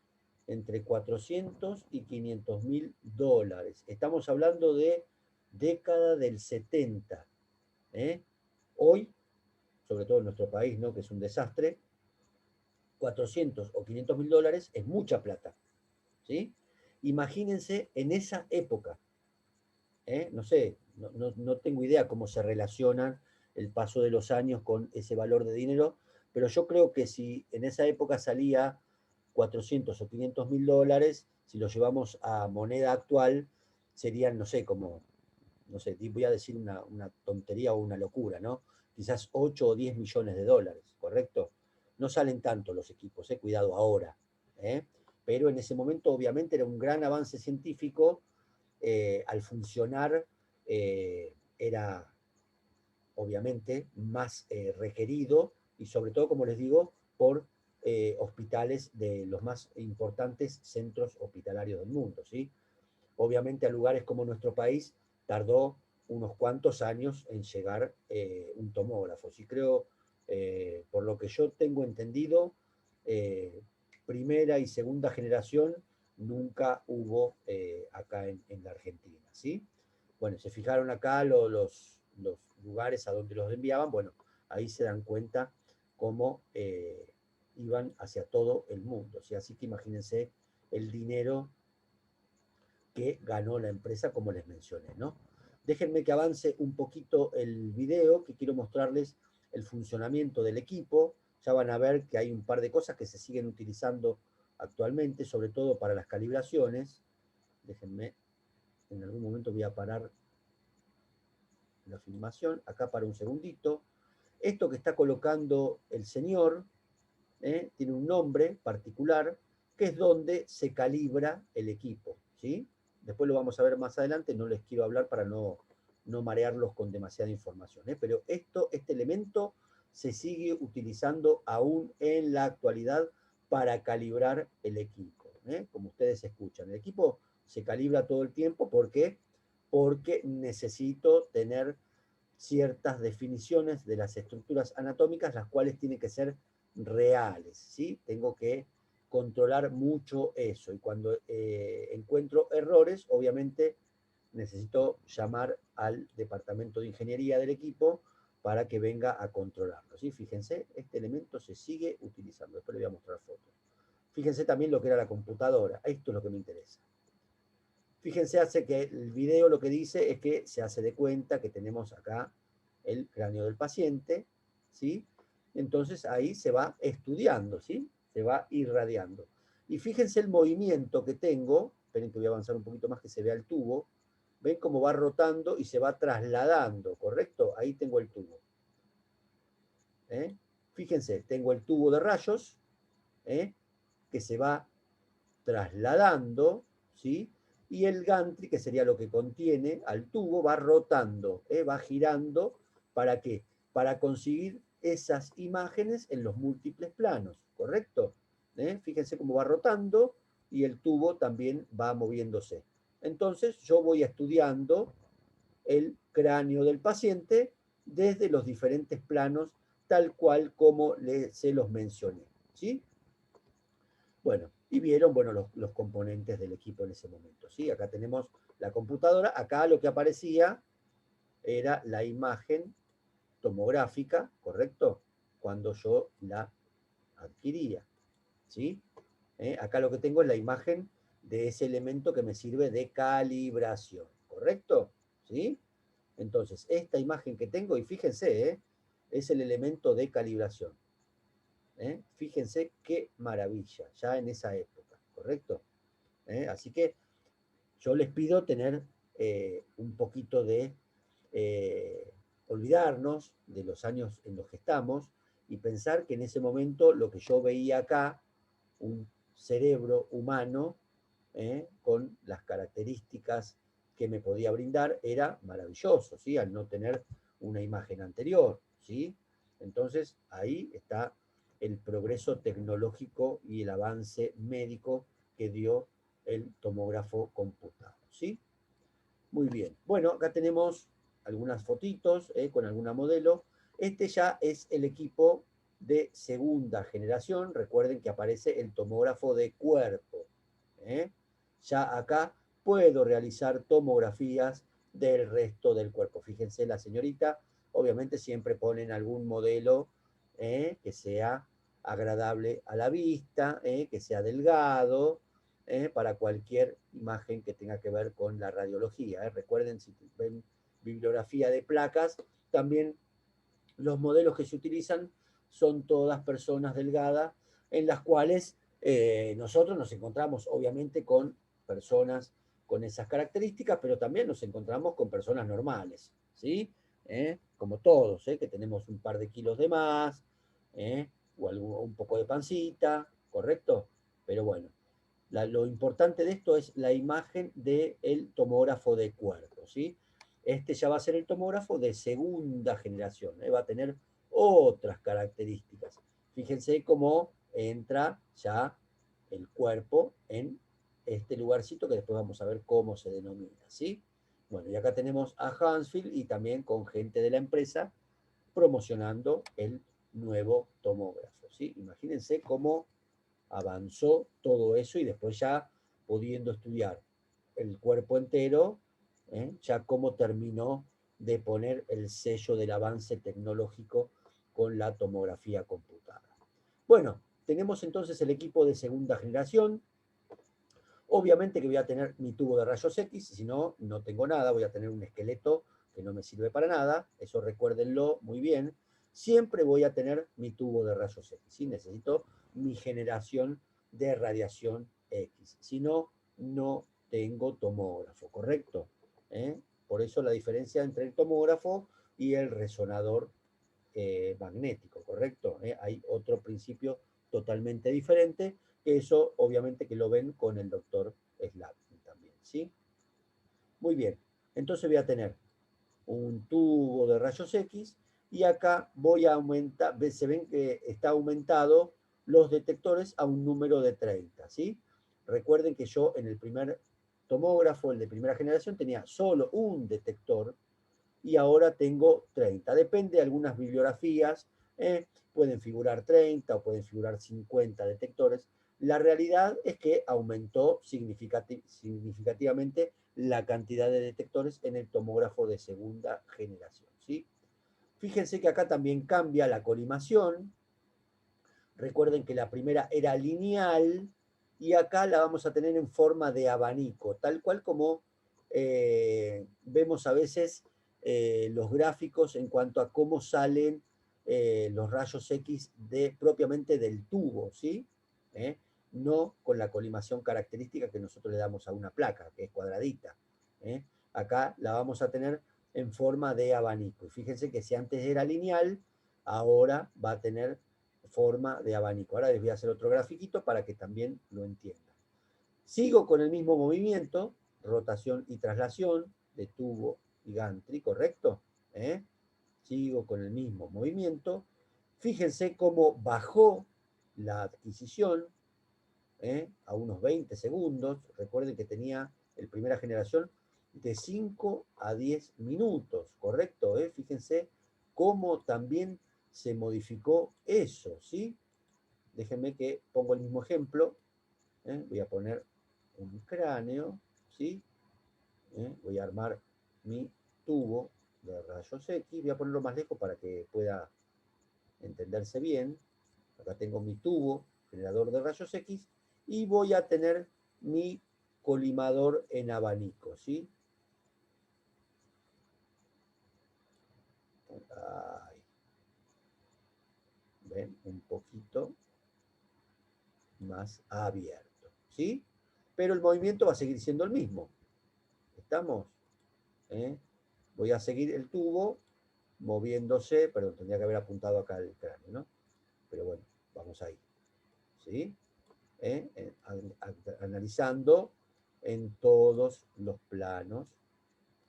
Entre 400 y 500 mil dólares. Estamos hablando de década del 70. ¿Eh? Hoy, sobre todo en nuestro país, ¿no? Que es un desastre, 400 o 500 mil dólares es mucha plata, ¿sí? Imagínense en esa época, no sé, no tengo idea cómo se relacionan el paso de los años con ese valor de dinero, pero yo creo que si en esa época salía 400 o 500 mil dólares, si lo llevamos a moneda actual, serían, no sé, como, no sé, voy a decir una tontería o una locura, ¿no? Quizás 8 o 10 millones de dólares, ¿correcto? No salen tanto los equipos, cuidado ahora, ¿eh? Pero en ese momento obviamente era un gran avance científico, al funcionar era obviamente más requerido y sobre todo, como les digo, por hospitales de los más importantes centros hospitalarios del mundo, ¿sí? Obviamente a lugares como nuestro país tardó unos cuantos años en llegar un tomógrafo. Sí creo, por lo que yo tengo entendido, primera y segunda generación nunca hubo acá en la Argentina, ¿sí? Bueno, se fijaron acá los lugares a donde los enviaban, bueno, ahí se dan cuenta cómo iban hacia todo el mundo, ¿sí? Así que imagínense el dinero que ganó la empresa, como les mencioné, ¿no? Déjenme que avance un poquito el video, que quiero mostrarles el funcionamiento del equipo. Ya van a ver que hay un par de cosas que se siguen utilizando actualmente, sobre todo para las calibraciones. Déjenme, en algún momento voy a parar la filmación, acá para un segundito. Esto que está colocando el señor tiene un nombre particular, que es donde se calibra el equipo, ¿sí? Después lo vamos a ver más adelante, no les quiero hablar para no marearlos con demasiada información, pero este elemento se sigue utilizando aún en la actualidad para calibrar el equipo, como ustedes escuchan. El equipo se calibra todo el tiempo, ¿por qué? Porque necesito tener ciertas definiciones de las estructuras anatómicas, las cuales tienen que ser reales, ¿sí? Tengo que controlar mucho eso, y cuando encuentro errores, obviamente necesito llamar al departamento de ingeniería del equipo para que venga a controlarlo, ¿sí? Fíjense, este elemento se sigue utilizando, después les voy a mostrar fotos. Fíjense también lo que era la computadora, esto es lo que me interesa. Fíjense, hace que el video lo que dice es que se hace de cuenta que tenemos acá el cráneo del paciente, ¿sí? Entonces ahí se va estudiando, ¿sí? Se va irradiando. Y fíjense el movimiento que tengo, esperen que voy a avanzar un poquito más que se vea el tubo, ven cómo va rotando y se va trasladando, ¿correcto? Ahí tengo el tubo. Fíjense, tengo el tubo de rayos, que se va trasladando, ¿sí? Y el gantry, que sería lo que contiene al tubo, va rotando, va girando. ¿Para qué? Para conseguir esas imágenes en los múltiples planos, ¿correcto? Fíjense cómo va rotando y el tubo también va moviéndose. Entonces yo voy estudiando el cráneo del paciente desde los diferentes planos, tal cual como se los mencioné, ¿sí? Bueno, y vieron, bueno, los componentes del equipo en ese momento, ¿sí? Acá tenemos la computadora, acá lo que aparecía era la imagen tomográfica, ¿correcto? Cuando yo la adquiría, ¿sí? Acá lo que tengo es la imagen de ese elemento que me sirve de calibración, ¿correcto? ¿Sí? Entonces, esta imagen que tengo, y fíjense, es el elemento de calibración. Fíjense qué maravilla, ya en esa época, ¿correcto? Así que yo les pido tener un poquito de olvidarnos de los años en los que estamos y pensar que en ese momento lo que yo veía acá, un cerebro humano con las características que me podía brindar, era maravilloso, ¿sí? Al no tener una imagen anterior, ¿sí? Entonces ahí está el progreso tecnológico y el avance médico que dio el tomógrafo computado, ¿sí? Muy bien. Bueno, acá tenemos algunas fotitos con alguna modelo. Este ya es el equipo de segunda generación. Recuerden que aparece el tomógrafo de cuerpo. ¿eh? Ya acá puedo realizar tomografías del resto del cuerpo. Fíjense, la señorita, obviamente siempre ponen algún modelo que sea agradable a la vista, que sea delgado, para cualquier imagen que tenga que ver con la radiología. Recuerden, si ven bibliografía de placas, también los modelos que se utilizan son todas personas delgadas, en las cuales nosotros nos encontramos obviamente con personas con esas características, pero también nos encontramos con personas normales, ¿sí? Como todos, que tenemos un par de kilos de más, o un poco de pancita, ¿correcto? Pero bueno, lo importante de esto es la imagen del tomógrafo de cuerpo, ¿sí? Este ya va a ser el tomógrafo de segunda generación, va a tener otras características. Fíjense cómo entra ya el cuerpo en este lugarcito que después vamos a ver cómo se denomina, ¿sí? Bueno, y acá tenemos a Hansfield y también con gente de la empresa promocionando el nuevo tomógrafo, ¿sí? Imagínense cómo avanzó todo eso y después ya pudiendo estudiar el cuerpo entero, ya cómo terminó de poner el sello del avance tecnológico con la tomografía computada. Bueno, tenemos entonces el equipo de segunda generación. Obviamente que voy a tener mi tubo de rayos X, si no, no tengo nada, voy a tener un esqueleto que no me sirve para nada, eso recuérdenlo muy bien. Siempre voy a tener mi tubo de rayos X, ¿sí? Necesito mi generación de radiación X, si no, no tengo tomógrafo, ¿correcto? Por eso la diferencia entre el tomógrafo y el resonador magnético, ¿correcto? Hay otro principio totalmente diferente, que eso obviamente que lo ven con el doctor Slavkin también, ¿sí? Muy bien, entonces voy a tener un tubo de rayos X y acá voy a aumentar, se ven que está aumentado los detectores a un número de 30, ¿sí? Recuerden que yo en el primer tomógrafo, el de primera generación, tenía solo un detector y ahora tengo 30. Depende de algunas bibliografías, pueden figurar 30 o pueden figurar 50 detectores. La realidad es que aumentó significativamente la cantidad de detectores en el tomógrafo de segunda generación, ¿sí? Fíjense que acá también cambia la colimación. Recuerden que la primera era lineal y acá la vamos a tener en forma de abanico, tal cual como vemos a veces los gráficos en cuanto a cómo salen los rayos X propiamente del tubo, ¿sí? No con la colimación característica que nosotros le damos a una placa, que es cuadradita. ¿eh? Acá la vamos a tener en forma de abanico. Y fíjense que si antes era lineal, ahora va a tener forma de abanico. Ahora les voy a hacer otro grafiquito para que también lo entiendan. Sigo con el mismo movimiento, rotación y traslación de tubo y gantry, ¿correcto? Sigo con el mismo movimiento. Fíjense cómo bajó la adquisición a unos 20 segundos. Recuerden que tenía el primera generación de 5 a 10 minutos, ¿correcto? Fíjense cómo también se modificó eso, ¿sí? Déjenme que pongo el mismo ejemplo. Voy a poner un cráneo, ¿sí? Voy a armar mi tubo de rayos X, voy a ponerlo más lejos para que pueda entenderse bien. Acá tengo mi tubo, generador de rayos X, y voy a tener mi colimador en abanico, ¿sí? Ahí. ¿Ven? Un poquito más abierto, ¿sí? Pero el movimiento va a seguir siendo el mismo. ¿Estamos? Voy a seguir el tubo moviéndose, perdón, tendría que haber apuntado acá el cráneo, ¿no? Pero bueno, vamos ahí, ¿sí? Analizando en todos los planos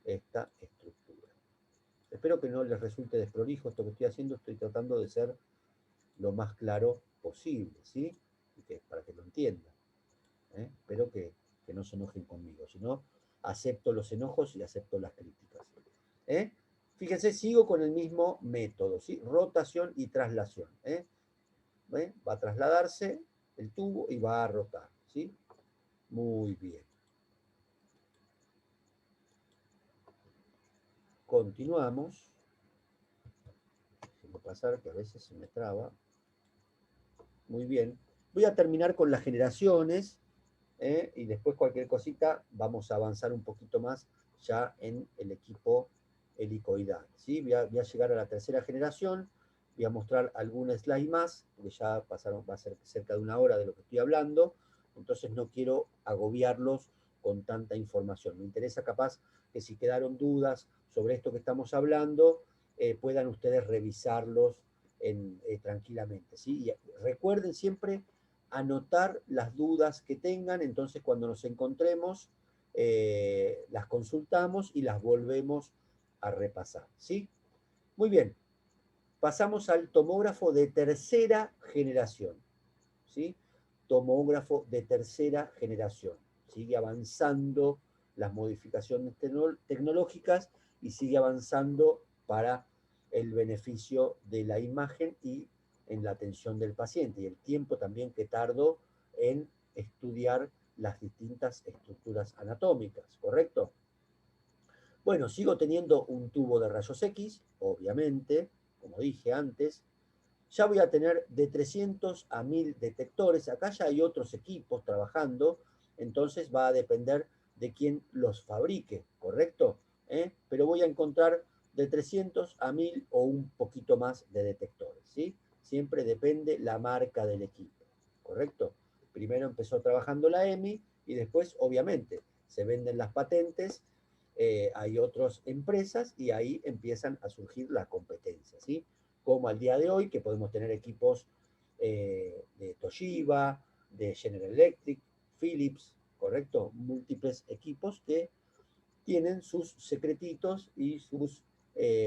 esta estructura. Espero que no les resulte desprolijo esto que estoy haciendo, estoy tratando de ser lo más claro posible, ¿sí? Para que lo entiendan. Espero que no se enojen conmigo, si no, acepto los enojos y acepto las críticas. Fíjense, sigo con el mismo método, ¿sí? Rotación y traslación. Va a trasladarse el tubo y va a rotar, ¿sí? Muy bien. Continuamos. Déjenme pasar que a veces se me traba. Muy bien. Voy a terminar con las generaciones y después cualquier cosita vamos a avanzar un poquito más ya en el equipo helicoidal, ¿sí? Voy a llegar a la tercera generación, voy a mostrar algún slide más, porque ya va a ser cerca de una hora de lo que estoy hablando, entonces no quiero agobiarlos con tanta información. Me interesa capaz que si quedaron dudas sobre esto que estamos hablando, puedan ustedes revisarlos tranquilamente, ¿sí? Y recuerden siempre anotar las dudas que tengan, entonces cuando nos encontremos, las consultamos y las volvemos a repasar, ¿sí? Muy bien, pasamos al tomógrafo de tercera generación, ¿sí? Tomógrafo de tercera generación. Sigue avanzando las modificaciones tecnológicas y sigue avanzando para el beneficio de la imagen y en la atención del paciente, y el tiempo también que tardó en estudiar las distintas estructuras anatómicas, ¿correcto? Bueno, sigo teniendo un tubo de rayos X, obviamente, como dije antes. Ya voy a tener de 300 a 1000 detectores. Acá ya hay otros equipos trabajando, entonces va a depender de quién los fabrique, ¿correcto? Pero voy a encontrar de 300 a 1000 o un poquito más de detectores, ¿sí? Siempre depende la marca del equipo, ¿correcto? Primero empezó trabajando la EMI y después, obviamente, se venden las patentes, hay otras empresas y ahí empiezan a surgir las competencias, ¿sí? Como al día de hoy, que podemos tener equipos de Toshiba, de General Electric, Philips, ¿correcto? Múltiples equipos que tienen sus secretitos y sus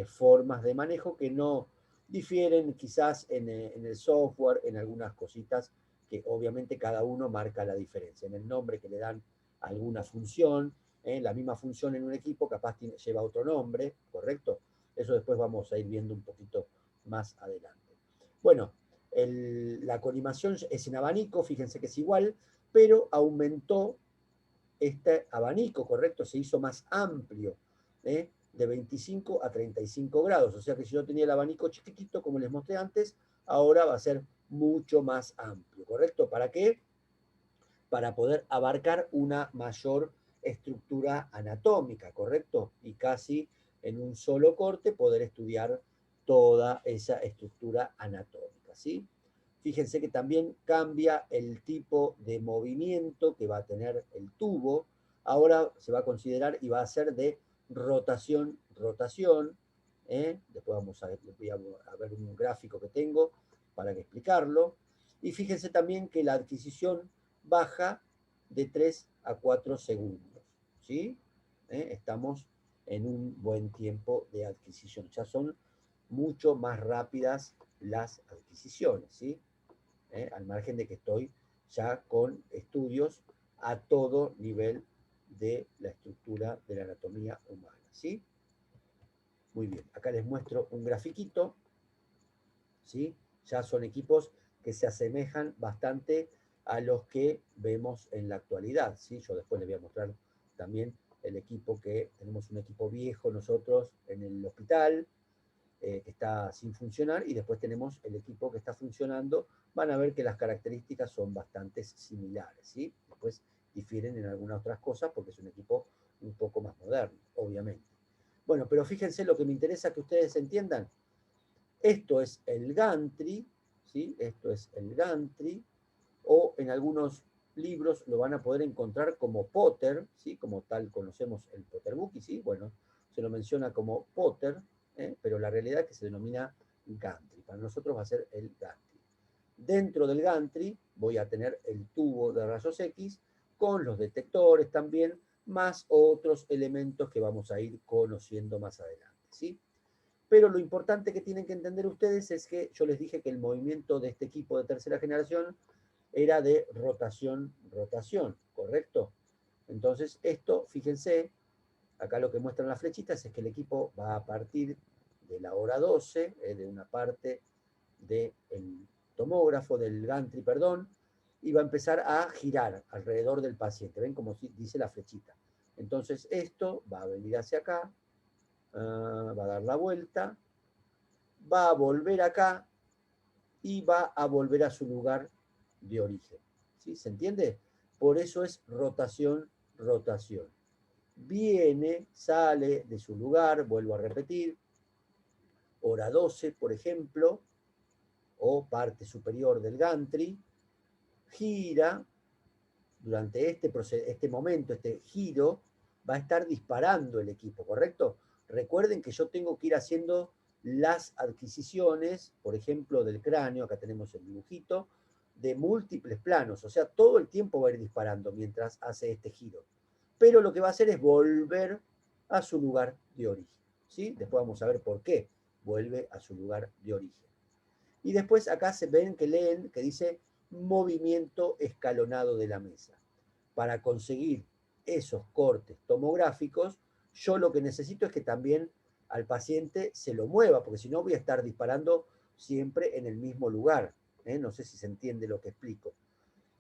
formas de manejo que no difieren quizás en el software, en algunas cositas que obviamente cada uno marca la diferencia. En el nombre que le dan a alguna función, la misma función en un equipo capaz lleva otro nombre, ¿correcto? Eso después vamos a ir viendo un poquito más adelante. Bueno, la colimación es en abanico, fíjense que es igual, pero aumentó este abanico, ¿correcto? Se hizo más amplio, de 25 a 35 grados. O sea que si yo tenía el abanico chiquitito, como les mostré antes, ahora va a ser mucho más amplio, ¿correcto? ¿Para qué? Para poder abarcar una mayor estructura anatómica, ¿correcto? Y casi en un solo corte poder estudiar toda esa estructura anatómica, ¿sí? Fíjense que también cambia el tipo de movimiento que va a tener el tubo. Ahora se va a considerar y va a ser de rotación, rotación. Después vamos a ver, voy a ver un gráfico que tengo para explicarlo. Y fíjense también que la adquisición baja de 3 a 4 segundos, ¿sí? Estamos en un buen tiempo de adquisición. Ya son mucho más rápidas las adquisiciones, ¿sí? Al margen de que estoy ya con estudios a todo nivel de la estructura de la anatomía humana, ¿sí? Muy bien, acá les muestro un grafiquito, ¿sí? Ya son equipos que se asemejan bastante a los que vemos en la actualidad, ¿sí? Yo después les voy a mostrar también el equipo tenemos un equipo viejo nosotros en el hospital, que está sin funcionar, y después tenemos el equipo que está funcionando. Van a ver que las características son bastante similares, ¿sí? Después difieren en algunas otras cosas porque es un equipo un poco más moderno, obviamente. Bueno, pero fíjense, lo que me interesa que ustedes entiendan, esto es el gantry, ¿sí? Esto es el gantry, o en algunos libros lo van a poder encontrar como Potter, ¿sí? Como tal conocemos el Potterbuki, ¿sí? Bueno, se lo menciona como Potter, pero la realidad es que se denomina gantry. Para nosotros va a ser el gantry. Dentro del gantry voy a tener el tubo de rayos X con los detectores también, más otros elementos que vamos a ir conociendo más adelante, ¿sí? Pero lo importante que tienen que entender ustedes es que yo les dije que el movimiento de este equipo de tercera generación era de rotación, rotación, ¿correcto? Entonces, esto, fíjense, acá lo que muestran las flechitas es que el equipo va a partir de la hora 12, de una parte del tomógrafo, del gantry, perdón, y va a empezar a girar alrededor del paciente. ¿Ven cómo dice la flechita? Entonces, esto va a venir hacia acá, va a dar la vuelta, va a volver acá y va a volver a su lugar de origen. ¿Sí? ¿Se entiende? Por eso es rotación, rotación. Viene, sale de su lugar, vuelvo a repetir, hora 12, por ejemplo, o parte superior del gantry, gira, durante este momento, este giro, va a estar disparando el equipo, ¿correcto? Recuerden que yo tengo que ir haciendo las adquisiciones, por ejemplo, del cráneo, acá tenemos el dibujito, de múltiples planos, o sea, todo el tiempo va a ir disparando mientras hace este giro. Pero lo que va a hacer es volver a su lugar de origen, ¿sí? Después vamos a ver por qué vuelve a su lugar de origen. Y después acá se ven que leen que dice movimiento escalonado de la mesa. Para conseguir esos cortes tomográficos, yo lo que necesito es que también al paciente se lo mueva, porque si no voy a estar disparando siempre en el mismo lugar. No sé si se entiende lo que explico.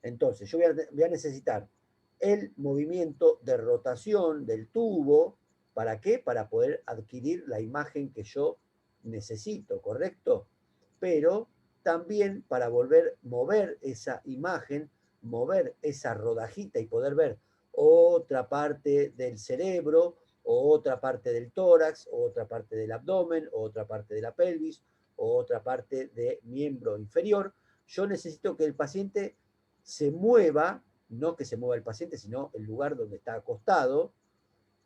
Entonces, yo voy a necesitar el movimiento de rotación del tubo. ¿Para qué? Para poder adquirir la imagen que yo necesito, ¿correcto? Pero también para mover esa imagen, mover esa rodajita y poder ver otra parte del cerebro, o otra parte del tórax, o otra parte del abdomen, o otra parte de la pelvis, o otra parte de miembro inferior, yo necesito que el paciente se mueva, no que se mueva el paciente, sino el lugar donde está acostado.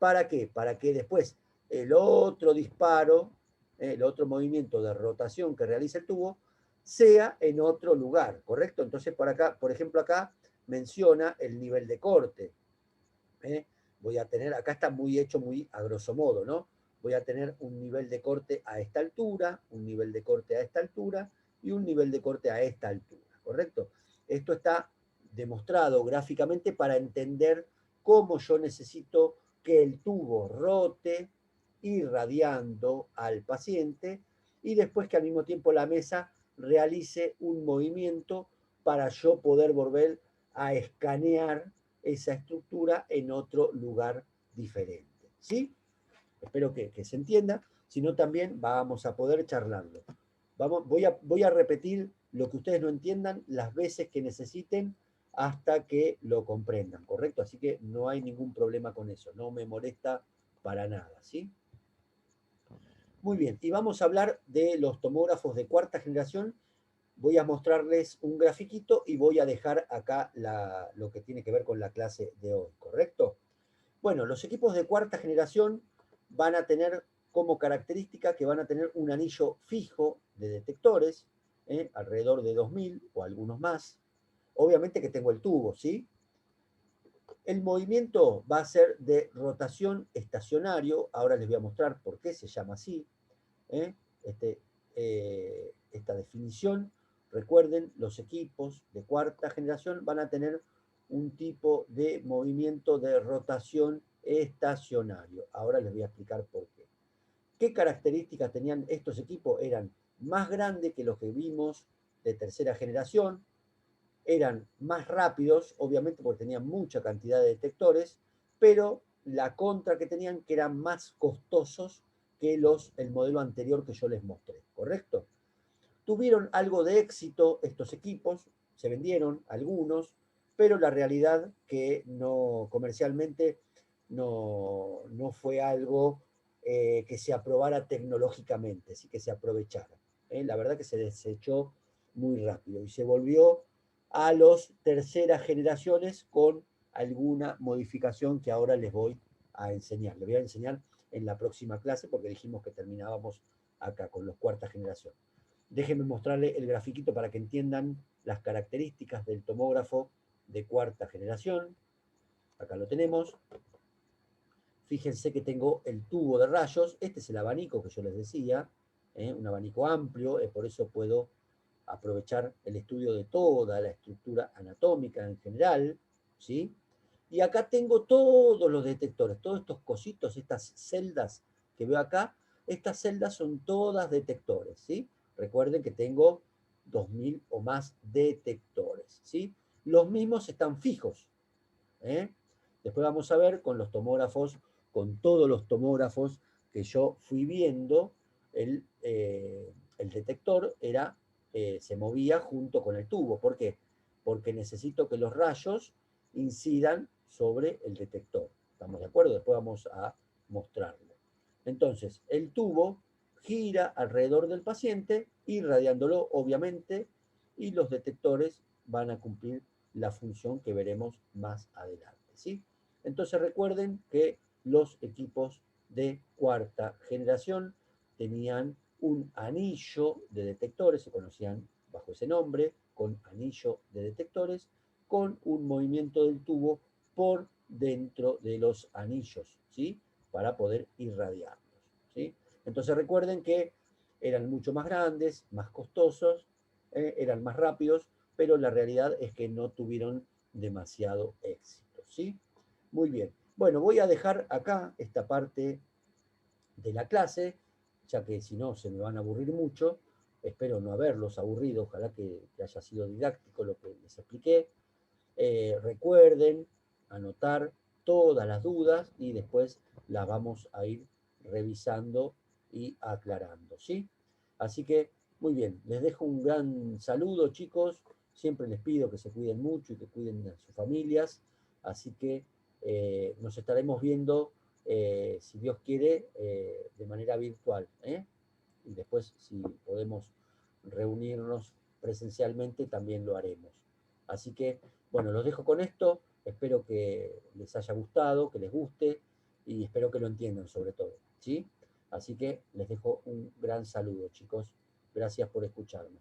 ¿Para qué? Para que después el otro disparo, el otro movimiento de rotación que realiza el tubo, sea en otro lugar, ¿correcto? Entonces, por acá, por ejemplo, acá menciona el nivel de corte. Voy a tener, acá está muy hecho muy a grosso modo, ¿no? Voy a tener un nivel de corte a esta altura, un nivel de corte a esta altura y un nivel de corte a esta altura, ¿correcto? Esto está demostrado gráficamente para entender cómo yo necesito que el tubo rote, irradiando al paciente, y después que al mismo tiempo la mesa realice un movimiento para yo poder volver a escanear esa estructura en otro lugar diferente. ¿Sí? Espero que se entienda, si no también vamos a poder charlarlo. Voy a repetir lo que ustedes no entiendan las veces que necesiten hasta que lo comprendan, ¿correcto? Así que no hay ningún problema con eso, no me molesta para nada, ¿sí? Muy bien, y vamos a hablar de los tomógrafos de cuarta generación. Voy a mostrarles un grafiquito y voy a dejar acá lo que tiene que ver con la clase de hoy, ¿correcto? Bueno, los equipos de cuarta generación van a tener como característica que van a tener un anillo fijo de detectores, alrededor de 2000 o algunos más. Obviamente que tengo el tubo, ¿sí? El movimiento va a ser de rotación estacionario. Ahora les voy a mostrar por qué se llama así. ¿eh? Esta definición. Recuerden, los equipos de cuarta generación van a tener un tipo de movimiento de rotación estacionario. Ahora les voy a explicar por qué. ¿Qué características tenían estos equipos? Eran más grandes que los que vimos de tercera generación, eran más rápidos, obviamente porque tenían mucha cantidad de detectores, pero la contra que tenían que eran más costosos que el modelo anterior que yo les mostré, ¿correcto? Tuvieron algo de éxito estos equipos, se vendieron algunos, pero la realidad que no comercialmente no fue algo que se aprobara tecnológicamente, así que se aprovechara. La verdad que se desechó muy rápido y se volvió a las terceras generaciones con alguna modificación que ahora les voy a enseñar. Les voy a enseñar en la próxima clase porque dijimos que terminábamos acá con los cuarta generación. Déjenme mostrarle el grafiquito para que entiendan las características del tomógrafo de cuarta generación. Acá lo tenemos. Fíjense que tengo el tubo de rayos. Este es el abanico que yo les decía, un abanico amplio, por eso puedo aprovechar el estudio de toda la estructura anatómica en general, ¿sí? Y acá tengo todos los detectores, todos estos cositos, estas celdas que veo acá, estas celdas son todas detectores, ¿sí? Recuerden que tengo 2000 o más detectores, ¿sí? Los mismos están fijos, ¿eh? Después vamos a ver con los tomógrafos, con todos los tomógrafos que yo fui viendo, el detector se movía junto con el tubo. ¿Por qué? Porque necesito que los rayos incidan sobre el detector. ¿Estamos de acuerdo? Después vamos a mostrarlo. Entonces, el tubo gira alrededor del paciente, irradiándolo, obviamente, y los detectores van a cumplir la función que veremos más adelante, ¿sí? Entonces recuerden que los equipos de cuarta generación tenían un anillo de detectores, se conocían bajo ese nombre, con anillo de detectores, con un movimiento del tubo por dentro de los anillos, ¿sí? Para poder irradiarlos, ¿sí? Entonces recuerden que eran mucho más grandes, más costosos, eran más rápidos, pero la realidad es que no tuvieron demasiado éxito, ¿sí? Muy bien. Bueno, voy a dejar acá esta parte de la clase, ya que si no se me van a aburrir mucho. Espero no haberlos aburrido, ojalá que haya sido didáctico lo que les expliqué. Recuerden anotar todas las dudas y después las vamos a ir revisando y aclarando, ¿sí? Así que, muy bien, les dejo un gran saludo, chicos. Siempre les pido que se cuiden mucho y que cuiden a sus familias. Así que nos estaremos viendo, si Dios quiere, de manera virtual, ¿eh? Y después, si podemos reunirnos presencialmente, también lo haremos. Así que, bueno, los dejo con esto. Espero que les haya gustado, que les guste y espero que lo entiendan sobre todo, ¿sí? Así que les dejo un gran saludo, chicos. Gracias por escucharme.